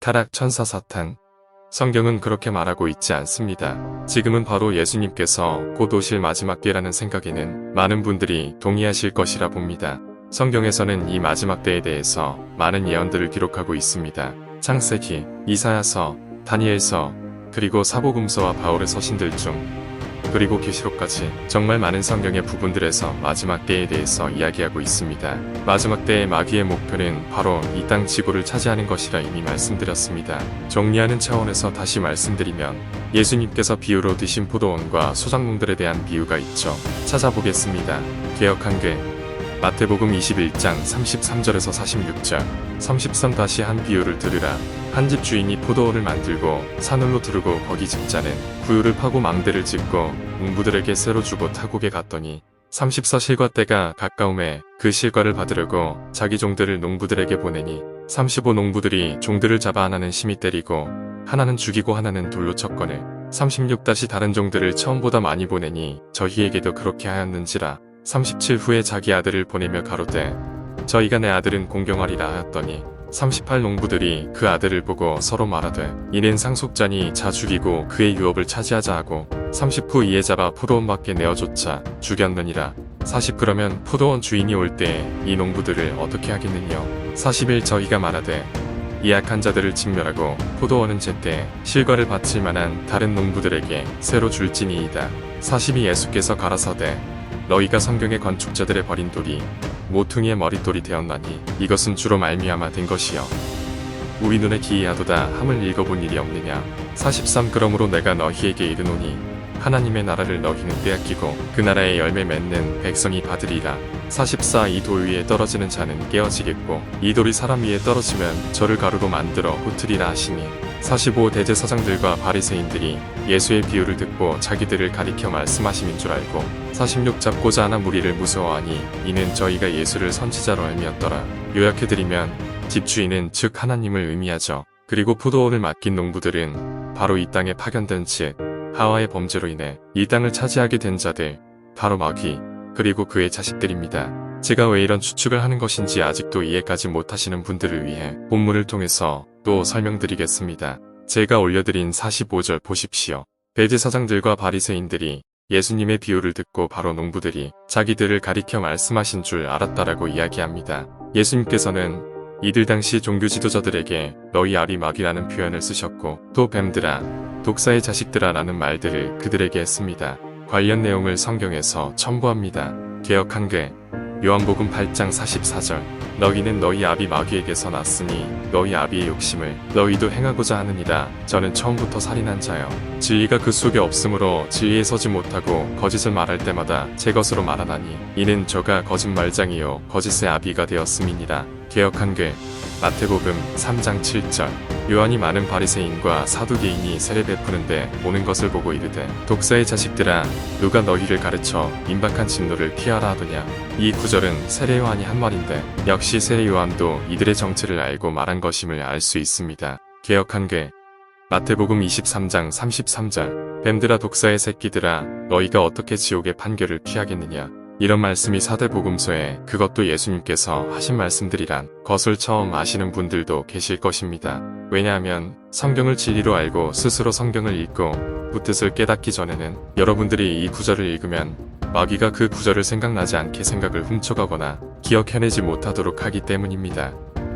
타락 천사 사탄. 성경은 그렇게 말하고 있지 않습니다. 지금은 바로 예수님께서 곧 오실 마지막 때라는 생각에는 많은 분들이 동의하실 것이라 봅니다. 성경에서는 이 마지막 때에 대해서 많은 예언들을 기록하고 있습니다. 창세기, 이사야서, 다니엘서, 그리고 사복음서와 바울의 서신들 중, 그리고 계시록까지 정말 많은 성경의 부분들에서 마지막 때에 대해서 이야기하고 있습니다. 마지막 때의 마귀의 목표는 바로 이 땅 지구를 차지하는 것이라 이미 말씀드렸습니다. 정리하는 차원에서 다시 말씀드리면 예수님께서 비유로 드신 포도원과 소작농들에 대한 비유가 있죠. 찾아보겠습니다. 개역 한글 마태복음 21장 33절에서 46절 30선 다시 한 비유를 들으라. 한 집 주인이 포도원을 만들고 산울로 두르고 거기 집자는 구유를 파고 망대를 짓고 농부들에게 쇠로 주고 타국에 갔더니 30서 실과 때가 가까움에 그 실과를 받으려고 자기 종들을 농부들에게 보내니 35 농부들이 종들을 잡아 하나는 심히 때리고 하나는 죽이고 하나는 돌로 쳤거늘 36 다시 다른 종들을 처음보다 많이 보내니 저희에게도 그렇게 하였는지라 37 후에 자기 아들을 보내며 가로되 저희가 내 아들은 공경하리라 하였더니 38 농부들이 그 아들을 보고 서로 말하되 이는 상속자니 자 죽이고 그의 유업을 차지하자 하고 39 이에 잡아 포도원 밖에 내어쫓아 죽였느니라. 40 그러면 포도원 주인이 올 때에 이 농부들을 어떻게 하겠느냐. 41 저희가 말하되 이 악한 자들을 진멸하고 포도원은 제때 실과를 바칠 만한 다른 농부들에게 새로 줄지니이다. 42 예수께서 가라사대 너희가 성경의 건축자들의 버린 돌이 모퉁이의 머릿돌이 되었나니 이것은 주로 말미암아 된 것이요 우리 눈에 기이하도다 함을 읽어본 일이 없느냐. 43 그러므로 내가 너희에게 이르노니 하나님의 나라를 너희는 빼앗기고 그 나라의 열매 맺는 백성이 받으리라. 44 이 돌 위에 떨어지는 자는 깨어지겠고 이 돌이 사람 위에 떨어지면 저를 가루로 만들어 흩으리라 하시니 45 대제사장들과 바리새인들이 예수의 비유를 듣고 자기들을 가리켜 말씀하심인 줄 알고 46 잡고자 하나 무리를 무서워하니 이는 저희가 예수를 선지자로 알미었더라. 요약해드리면 집주인은 즉 하나님을 의미하죠. 그리고 포도원을 맡긴 농부들은 바로 이 땅에 파견된 즉 하와의 범죄로 인해 이 땅을 차지하게 된 자들 바로 마귀 그리고 그의 자식들입니다. 제가 왜 이런 추측을 하는 것인지 아직도 이해까지 못하시는 분들을 위해 본문을 통해서 또 설명드리겠습니다. 제가 올려드린 45절 보십시오. 대제사장들과 바리새인들이 예수님의 비유를 듣고 바로 농부들이 자기들을 가리켜 말씀하신 줄 알았다라고 이야기합니다. 예수님께서는 이들 당시 종교 지도자들에게 너희 알이 마귀라는 표현을 쓰셨고 또 뱀들아 독사의 자식들아 라는 말들을 그들에게 했습니다. 관련 내용을 성경에서 첨부합니다. 개역 한글 요한복음 8장 44절 너희는 너희 아비 마귀에게서 났으니 너희 아비의 욕심을 너희도 행하고자 하느니라. 저는 처음부터 살인한 자요 진리가 그 속에 없으므로 진리에 서지 못하고 거짓을 말할 때마다 제 것으로 말하나니 이는 저가 거짓말장이요 거짓의 아비가 되었음이니라. 개역 한글 마태복음 3장 7절 요한이 많은 바리새인과 사두개인이 세례 베푸는데 오는 것을 보고 이르되 독사의 자식들아 누가 너희를 가르쳐 임박한 진노를 피하라 하더냐. 이 구절은 세례 요한이 한 말인데 역시 세례 요한도 이들의 정체를 알고 말한 것임을 알 수 있습니다. 개역 한글 마태복음 23장 33절 뱀들아 독사의 새끼들아 너희가 어떻게 지옥의 판결을 피하겠느냐. 이런 말씀이 사대복음서에 그것도 예수님께서 하신 말씀들이란 것을 처음 아시는 분들도 계실 것입니다. 왜냐하면 성경을 진리로 알고 스스로 성경을 읽고 그 뜻을 깨닫기 전에는 여러분들이 이 구절을 읽으면 마귀가 그 구절을 생각나지 않게 생각을 훔쳐가거나 기억해내지 못하도록 하기 때문입니다.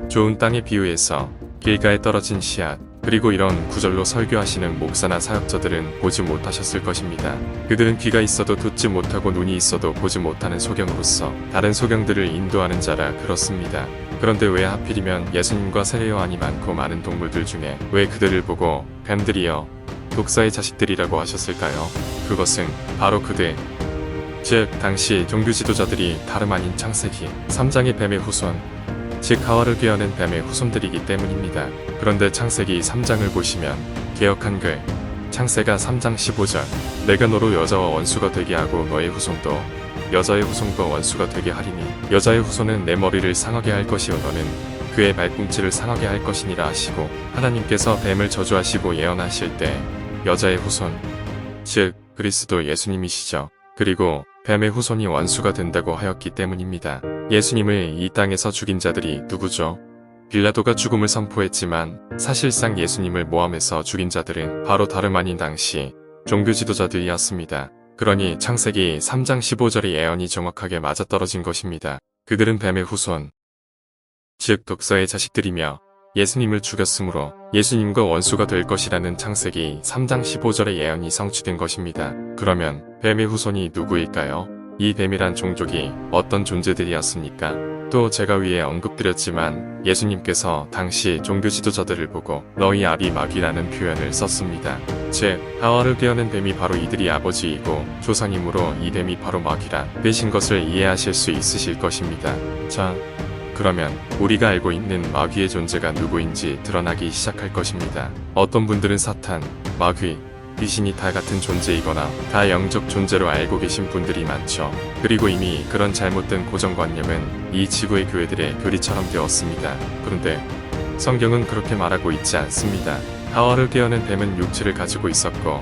좋은 땅의 비유에서 길가에 떨어진 씨앗 그리고 이런 구절로 설교하시는 목사나 사역자들은 보지 못하셨을 것입니다. 그들은 귀가 있어도 듣지 못하고 눈이 있어도 보지 못하는 소경으로서 다른 소경들을 인도하는 자라 그렇습니다. 그런데 왜 하필이면 예수님과 세례 요한이 많고 많은 동물들 중에 왜 그들을 보고 뱀들이여 독사의 자식들이라고 하셨을까요? 그것은 바로 그들 즉 당시 종교 지도자들이 다름 아닌 창세기 3장의 뱀의 후손 즉 하와를 꾀어낸 뱀의 후손들이기 때문입니다. 그런데 창세기 3장을 보시면 개역 한글 창세가 3장 15절 내가 너로 여자와 원수가 되게 하고 너의 후손도 여자의 후손과 원수가 되게 하리니 여자의 후손은 내 머리를 상하게 할 것이요 너는 그의 발꿈치를 상하게 할 것이니라 하시고 하나님께서 뱀을 저주하시고 예언하실 때 여자의 후손 즉 그리스도 예수님이시죠. 그리고 뱀의 후손이 원수가 된다고 하였기 때문입니다. 예수님을 이 땅에서 죽인 자들이 누구죠? 빌라도가 죽음을 선포했지만 사실상 예수님을 모함해서 죽인 자들은 바로 다름 아닌 당시 종교 지도자들이었습니다. 그러니 창세기 3장 15절의 예언이 정확하게 맞아떨어진 것입니다. 그들은 뱀의 후손, 즉 독서의 자식들이며 예수님을 죽였으므로 예수님과 원수가 될 것이라는 창세기 3장 15절의 예언이 성취된 것입니다. 그러면 뱀의 후손이 누구일까요? 이 뱀이란 종족이 어떤 존재들이었습니까? 또 제가 위에 언급드렸지만 예수님께서 당시 종교 지도자들을 보고 너희 아비 마귀라는 표현을 썼습니다. 즉 하와를 깨어낸 뱀이 바로 이들이 아버지이고 조상이므로 이 뱀이 바로 마귀라 되신 것을 이해하실 수 있으실 것입니다. 자, 그러면 우리가 알고 있는 마귀의 존재가 누구인지 드러나기 시작할 것입니다. 어떤 분들은 사탄, 마귀, 귀신이 다 같은 존재이거나 다 영적 존재로 알고 계신 분들이 많죠. 그리고 이미 그런 잘못된 고정관념은 이 지구의 교회들의 교리처럼 되었습니다. 그런데 성경은 그렇게 말하고 있지 않습니다. 하와를 깨어낸 뱀은 육체를 가지고 있었고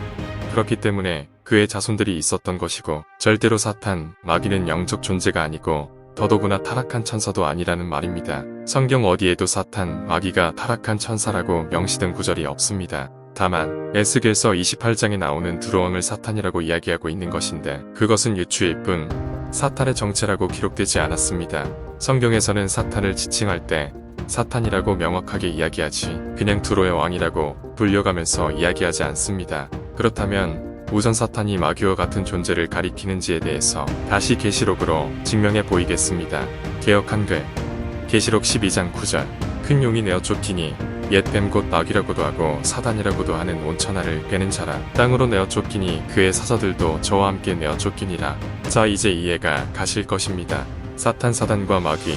그렇기 때문에 그의 자손들이 있었던 것이고 절대로 사탄, 마귀는 영적 존재가 아니고 더더구나 타락한 천사도 아니라는 말입니다. 성경 어디에도 사탄, 마귀가 타락한 천사라고 명시된 구절이 없습니다. 다만 에스겔서 28장에 나오는 두루왕을 사탄이라고 이야기하고 있는 것인데 그것은 유추일 뿐 사탄의 정체라고 기록되지 않았습니다. 성경에서는 사탄을 지칭할 때 사탄이라고 명확하게 이야기하지 그냥 두로의 왕이라고 불려가면서 이야기하지 않습니다. 그렇다면 우선 사탄이 마귀와 같은 존재를 가리키는지에 대해서 다시 계시록으로 증명해 보이겠습니다. 개역 한글 계시록 12장 9절 큰 용이 내어 쫓기니 옛 뱀 곧 마귀라고도 하고 사단이라고도 하는 온천하를 꿰는 자라 땅으로 내어 쫓기니 그의 사자들도 저와 함께 내어 쫓기니라. 자, 이제 이해가 가실 것입니다. 사탄과 마귀,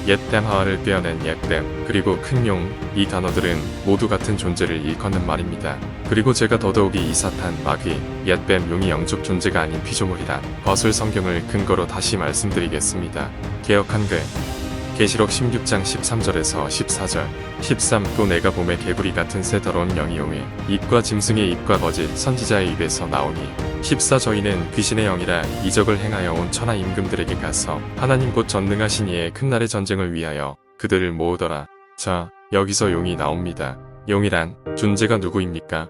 옛뱀 하와를 꿰어낸 옛뱀, 그리고 큰 용, 이 단어들은 모두 같은 존재를 일컫는 말입니다. 그리고 제가 더더욱이 이 사탄, 마귀, 옛뱀, 용이 영적 존재가 아닌 피조물이라 거슬 성경을 근거로 다시 말씀드리겠습니다. 개역 한글 계시록 16장 13절에서 14절 13 또 내가 봄에 개구리 같은 새 더러운 영이 오매 입과 짐승의 입과 거짓 선지자의 입에서 나오니 14 저희는 귀신의 영이라 이적을 행하여 온 천하 임금들에게 가서 하나님 곧 전능하신 이의 큰 날의 전쟁을 위하여 그들을 모으더라. 자, 여기서 용이 나옵니다. 용이란 존재가 누구입니까?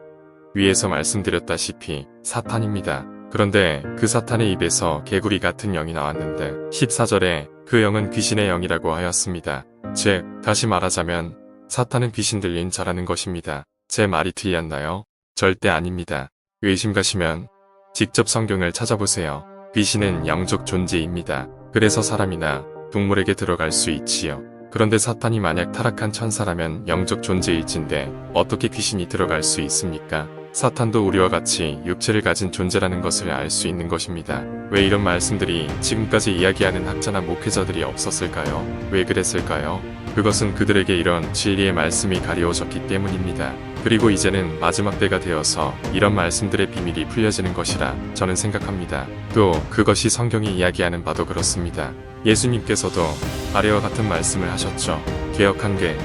위에서 말씀드렸다시피 사탄입니다. 그런데 그 사탄의 입에서 개구리 같은 영이 나왔는데 14절에 그 영은 귀신의 영이라고 하였습니다. 즉 다시 말하자면 사탄은 귀신 들린 자라는 것입니다. 제 말이 틀렸나요? 절대 아닙니다. 의심가시면 직접 성경을 찾아보세요. 귀신은 영적 존재입니다. 그래서 사람이나 동물에게 들어갈 수 있지요. 그런데 사탄이 만약 타락한 천사라면 영적 존재일진데 어떻게 귀신이 들어갈 수 있습니까? 사탄도 우리와 같이 육체를 가진 존재라는 것을 알 수 있는 것입니다. 왜 이런 말씀들이 지금까지 이야기하는 학자나 목회자들이 없었을까요? 왜 그랬을까요? 그것은 그들에게 이런 진리의 말씀이 가리워졌기 때문입니다. 그리고 이제는 마지막 때가 되어서 이런 말씀들의 비밀이 풀려지는 것이라 저는 생각합니다. 또 그것이 성경이 이야기하는 바도 그렇습니다. 예수님께서도 아래와 같은 말씀을 하셨죠. 개역 한글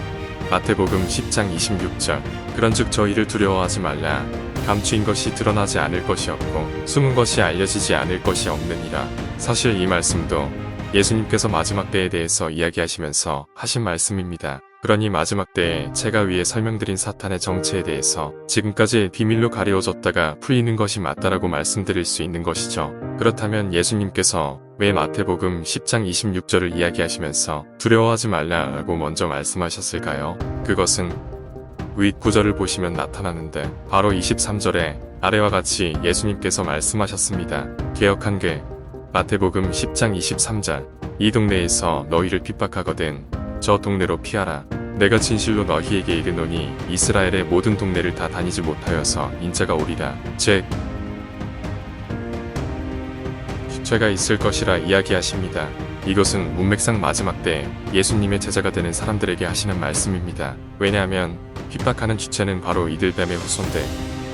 마태복음 10장 26절 그런즉 저희를 두려워하지 말라. 감추인 것이 드러나지 않을 것이 없고 숨은 것이 알려지지 않을 것이 없느니라. 사실 이 말씀도 예수님께서 마지막 때에 대해서 이야기하시면서 하신 말씀입니다. 그러니 마지막 때에 제가 위에 설명드린 사탄의 정체에 대해서 지금까지 비밀로 가려워졌다가 풀리는 것이 맞다라고 말씀드릴 수 있는 것이죠. 그렇다면 예수님께서 왜 마태복음 10장 26절을 이야기하시면서 두려워하지 말라라고 먼저 말씀하셨을까요? 그것은 윗 구절을 보시면 나타나는데 바로 23절에 아래와 같이 예수님께서 말씀하셨습니다. 개역 한글 마태복음 10장 23절 이 동네에서 너희를 핍박하거든 저 동네로 피하라. 내가 진실로 너희에게 이르노니 이스라엘의 모든 동네를 다 다니지 못하여서 인자가 오리라. 즉 죄가 있을 것이라 이야기하십니다. 이것은 문맥상 마지막 때 예수님의 제자가 되는 사람들에게 하시는 말씀입니다. 왜냐하면 핍박하는 주체는 바로 이들 뱀의 후손들,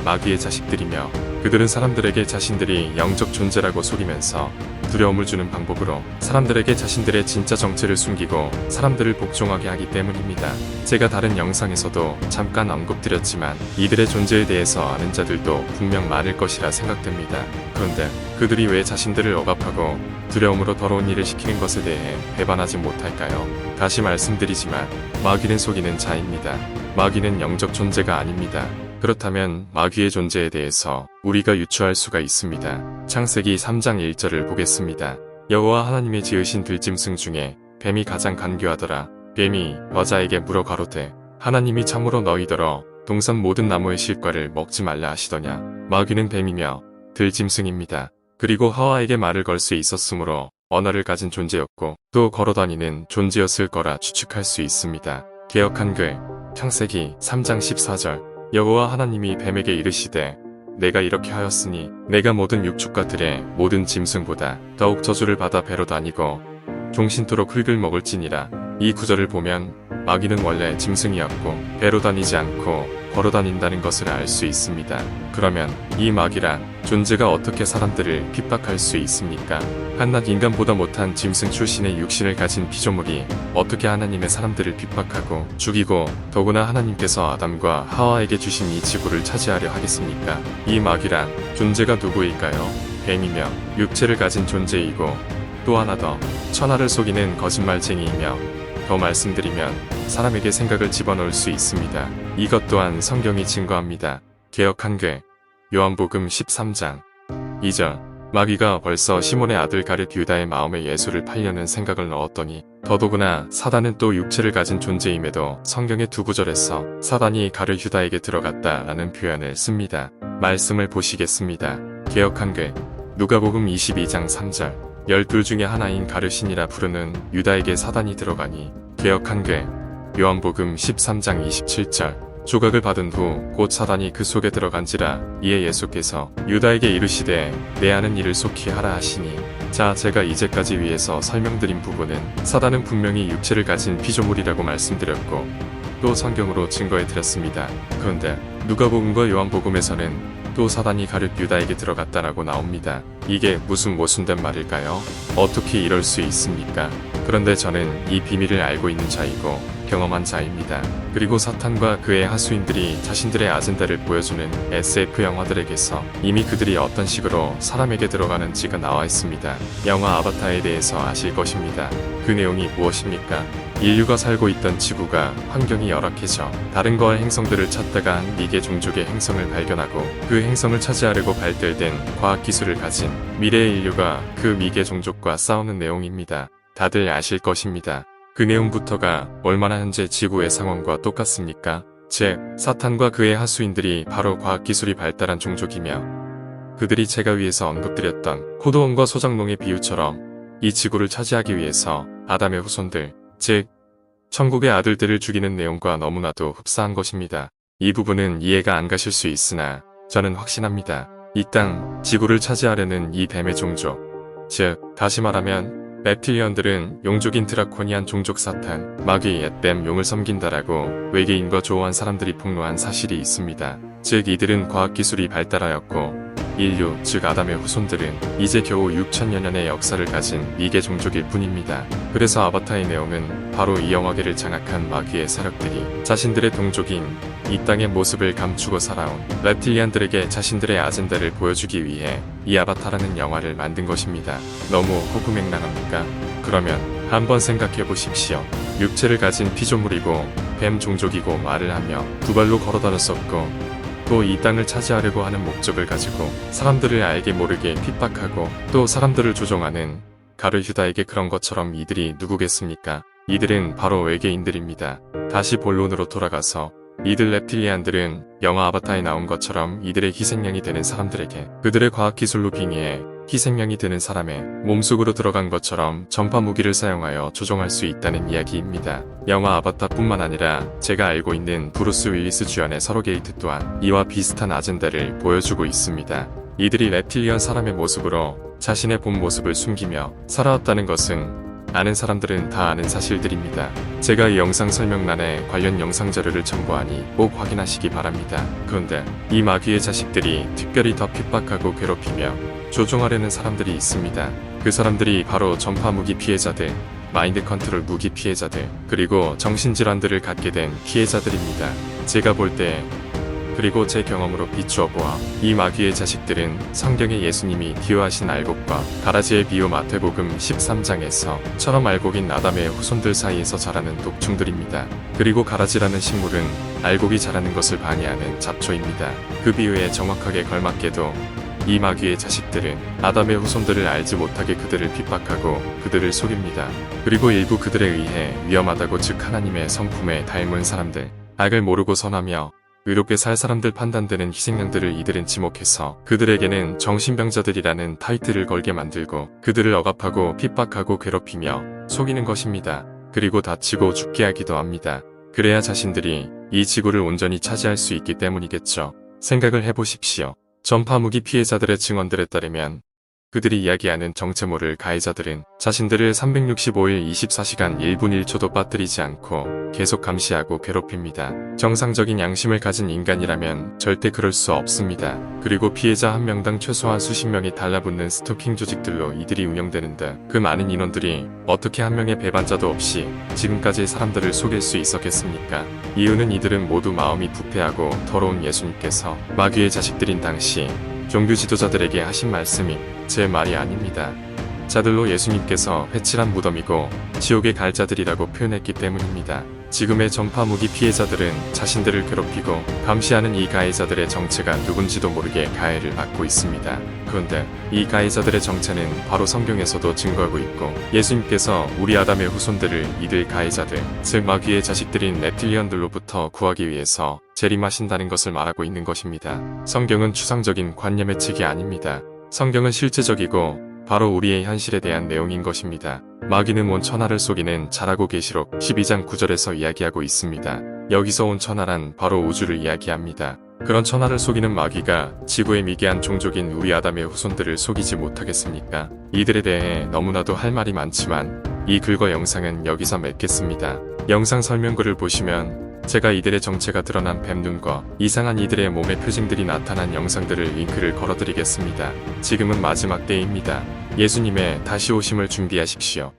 마귀의 자식들이며 그들은 사람들에게 자신들이 영적 존재라고 속이면서 두려움을 주는 방법으로 사람들에게 자신들의 진짜 정체를 숨기고 사람들을 복종하게 하기 때문입니다. 제가 다른 영상에서도 잠깐 언급드렸지만 이들의 존재에 대해서 아는 자들도 분명 많을 것이라 생각됩니다. 그런데 그들이 왜 자신들을 억압하고 두려움으로 더러운 일을 시키는 것에 대해 배반하지 못할까요? 다시 말씀드리지만 마귀는 속이는 자입니다. 마귀는 영적 존재가 아닙니다. 그렇다면 마귀의 존재에 대해서 우리가 유추할 수가 있습니다. 창세기 3장 1절을 보겠습니다. 여호와 하나님이 지으신 들짐승 중에 뱀이 가장 간교하더라. 뱀이 여자에게 물어 가로되 하나님이 참으로 너희더러 동산 모든 나무의 실과를 먹지 말라 하시더냐. 마귀는 뱀이며 들짐승입니다. 그리고 하와에게 말을 걸 수 있었으므로 언어를 가진 존재였고 또 걸어다니는 존재였을 거라 추측할 수 있습니다. 개역 한글 창세기 3장 14절 여호와 하나님이 뱀에게 이르시되 내가 이렇게 하였으니 내가 모든 육축가들의 모든 짐승보다 더욱 저주를 받아 배로 다니고 종신토록 흙을 먹을지니라. 이 구절을 보면 마귀는 원래 짐승이었고 배로 다니지 않고 걸어 다닌다는 것을 알 수 있습니다. 그러면 이 마귀란 존재가 어떻게 사람들을 핍박할 수 있습니까? 한낱 인간보다 못한 짐승 출신의 육신을 가진 피조물이 어떻게 하나님의 사람들을 핍박하고 죽이고 더구나 하나님께서 아담과 하와에게 주신 이 지구를 차지하려 하겠습니까? 이 마귀란 존재가 누구일까요? 뱀이며 육체를 가진 존재이고 또 하나 더 천하를 속이는 거짓말쟁이이며 더 말씀드리면 사람에게 생각을 집어넣을 수 있습니다. 이것 또한 성경이 증거합니다. 개역 한글 요한복음 13장 2절 마귀가 벌써 시몬의 아들 가룟 유다의 마음에 예수를 팔려는 생각을 넣었더니 더더구나 사단은 또 육체를 가진 존재임에도 성경의 두 구절에서 사단이 가룟 유다에게 들어갔다라는 표현을 씁니다. 말씀을 보시겠습니다. 개역 한글 누가복음 22장 3절 12 중에 하나인 가룟이라 부르는 유다에게 사단이 들어가니 개역 한글 요한복음 13장 27절 조각을 받은 후 곧 사단이 그 속에 들어간지라. 이에 예수께서 유다에게 이르시되 내 하는 일을 속히 하라 하시니 자 제가 이제까지 위에서 설명드린 부분은 사단은 분명히 육체를 가진 피조물이라고 말씀드렸고 또 성경으로 증거해 드렸습니다. 그런데 누가복음과 요한복음에서는 또 사단이 가룟 유다에게 들어갔다라고 나옵니다. 이게 무슨 모순된 말일까요? 어떻게 이럴 수 있습니까? 그런데 저는 이 비밀을 알고 있는 자이고 경험한 자입니다. 그리고 사탄과 그의 하수인들이 자신들의 아젠다를 보여주는 SF 영화들에게서 이미 그들이 어떤 식으로 사람에게 들어가는지가 나와 있습니다. 영화 아바타에 대해서 아실 것입니다. 그 내용이 무엇입니까? 인류가 살고 있던 지구가 환경이 열악해져 다른 거할 행성들을 찾다가 미개 종족의 행성을 발견하고 그 행성을 차지하려고 발달된 과학기술을 가진 미래의 인류가 그 미개 종족과 싸우는 내용입니다. 다들 아실 것입니다. 그 내용부터가 얼마나 현재 지구의 상황과 똑같습니까? 즉, 사탄과 그의 하수인들이 바로 과학기술이 발달한 종족이며 그들이 제가 위에서 언급드렸던 코드원과 소장농의 비유처럼 이 지구를 차지하기 위해서 아담의 후손들, 즉 천국의 아들들을 죽이는 내용과 너무나도 흡사한 것입니다. 이 부분은 이해가 안 가실 수 있으나 저는 확신합니다. 이 땅, 지구를 차지하려는 이 뱀의 종족, 즉 다시 말하면 reptilian들은 용족인 드라코니안 종족 사탄, 마귀, 앳뱀, 용을 섬긴다라고 외계인과 조우한 사람들이 폭로한 사실이 있습니다. 즉 이들은 과학기술이 발달하였고 인류, 즉 아담의 후손들은 이제 겨우 6천여 년의 역사를 가진 미개 종족일 뿐입니다. 그래서 아바타의 내용은 바로 이 영화계를 장악한 마귀의 세력들이 자신들의 동족인 이 땅의 모습을 감추고 살아온 reptilian들에게 자신들의 아젠다를 보여주기 위해 이 아바타라는 영화를 만든 것입니다. 너무 호구맹랑합니까? 그러면 한번 생각해 보십시오. 육체를 가진 피조물이고 뱀 종족이고 말을 하며 두 발로 걸어 다녔었고 또 이 땅을 차지하려고 하는 목적을 가지고 사람들을 알게 모르게 핍박하고 또 사람들을 조종하는 가룟 유다에게 그런 것처럼 이들이 누구겠습니까? 이들은 바로 외계인들입니다. 다시 본론으로 돌아가서 이들 reptilian들은 영화 아바타에 나온 것처럼 이들의 희생양이 되는 사람들에게 그들의 과학기술로 빙의해 희생양이 되는 사람의 몸속으로 들어간 것처럼 전파 무기를 사용하여 조종할 수 있다는 이야기입니다. 영화 아바타뿐만 아니라 제가 알고 있는 브루스 윌리스 주연의 서로게이트 또한 이와 비슷한 아젠다를 보여주고 있습니다. 이들이 reptilian 사람의 모습으로 자신의 본 모습을 숨기며 살아왔다는 것은 아는 사람들은 다 아는 사실들입니다. 제가 이 영상 설명란에 관련 영상 자료를 첨부하니 꼭 확인하시기 바랍니다. 그런데 이 마귀의 자식들이 특별히 더 핍박하고 괴롭히며 조종하려는 사람들이 있습니다. 그 사람들이 바로 전파 무기 피해자들, 마인드 컨트롤 무기 피해자들, 그리고 정신질환들을 갖게 된 피해자들입니다. 제가 볼 때, 그리고 제 경험으로 비추어 보아 이 마귀의 자식들은 성경의 예수님이 기여하신 알곡과 가라지의 비유 마태복음 13장에서 처럼 알곡인 아담의 후손들 사이에서 자라는 독충들입니다. 그리고 가라지라는 식물은 알곡이 자라는 것을 방해하는 잡초입니다. 그 비유에 정확하게 걸맞게도 이 마귀의 자식들은 아담의 후손들을 알지 못하게 그들을 핍박하고 그들을 속입니다. 그리고 일부 그들에 의해 위험하다고 즉 하나님의 성품에 닮은 사람들, 악을 모르고 선하며 의롭게 살 사람들 판단되는 희생양들을 이들은 지목해서 그들에게는 정신병자들이라는 타이틀을 걸게 만들고 그들을 억압하고 핍박하고 괴롭히며 속이는 것입니다. 그리고 다치고 죽게 하기도 합니다. 그래야 자신들이 이 지구를 온전히 차지할 수 있기 때문이겠죠. 생각을 해보십시오. 전파무기 피해자들의 증언들에 따르면 그들이 이야기하는 정체 모를 가해자들은 자신들을 365일 24시간 1분 1초도 빠뜨리지 않고 계속 감시하고 괴롭힙니다. 정상적인 양심을 가진 인간이라면 절대 그럴 수 없습니다. 그리고 피해자 한 명당 최소한 수십 명이 달라붙는 스토킹 조직들로 이들이 운영되는데 그 많은 인원들이 어떻게 한 명의 배반자도 없이 지금까지 사람들을 속일 수 있었겠습니까? 이유는 이들은 모두 마음이 부패하고 더러운 예수님께서 마귀의 자식들인 당시 종교 지도자들에게 하신 말씀이 제 말이 아닙니다. 자들로 예수님께서 회칠한 무덤이고 지옥에 갈 자들이라고 표현했기 때문입니다. 지금의 전파무기 피해자들은 자신들을 괴롭히고 감시하는 이 가해자들의 정체가 누군지도 모르게 가해를 받고 있습니다. 그런데 이 가해자들의 정체는 바로 성경에서도 증거하고 있고 예수님께서 우리 아담의 후손들을 이들 가해자들, 즉 마귀의 자식들인 랩틸리언들로부터 구하기 위해서 재림하신다는 것을 말하고 있는 것입니다. 성경은 추상적인 관념의 책이 아닙니다. 성경은 실제적이고 바로 우리의 현실에 대한 내용인 것입니다. 마귀는 온 천하를 속이는 자라고 계시록 12장 9절에서 이야기하고 있습니다. 여기서 온 천하란 바로 우주를 이야기합니다. 그런 천하를 속이는 마귀가 지구의 미개한 종족인 우리 아담의 후손들을 속이지 못하겠습니까? 이들에 대해 너무나도 할 말이 많지만 이 글과 영상은 여기서 맺겠습니다. 영상 설명글을 보시면 제가 이들의 정체가 드러난 뱀눈과 이상한 이들의 몸의 표징들이 나타난 영상들을 링크를 걸어드리겠습니다. 지금은 마지막 때입니다. 예수님의 다시 오심을 준비하십시오.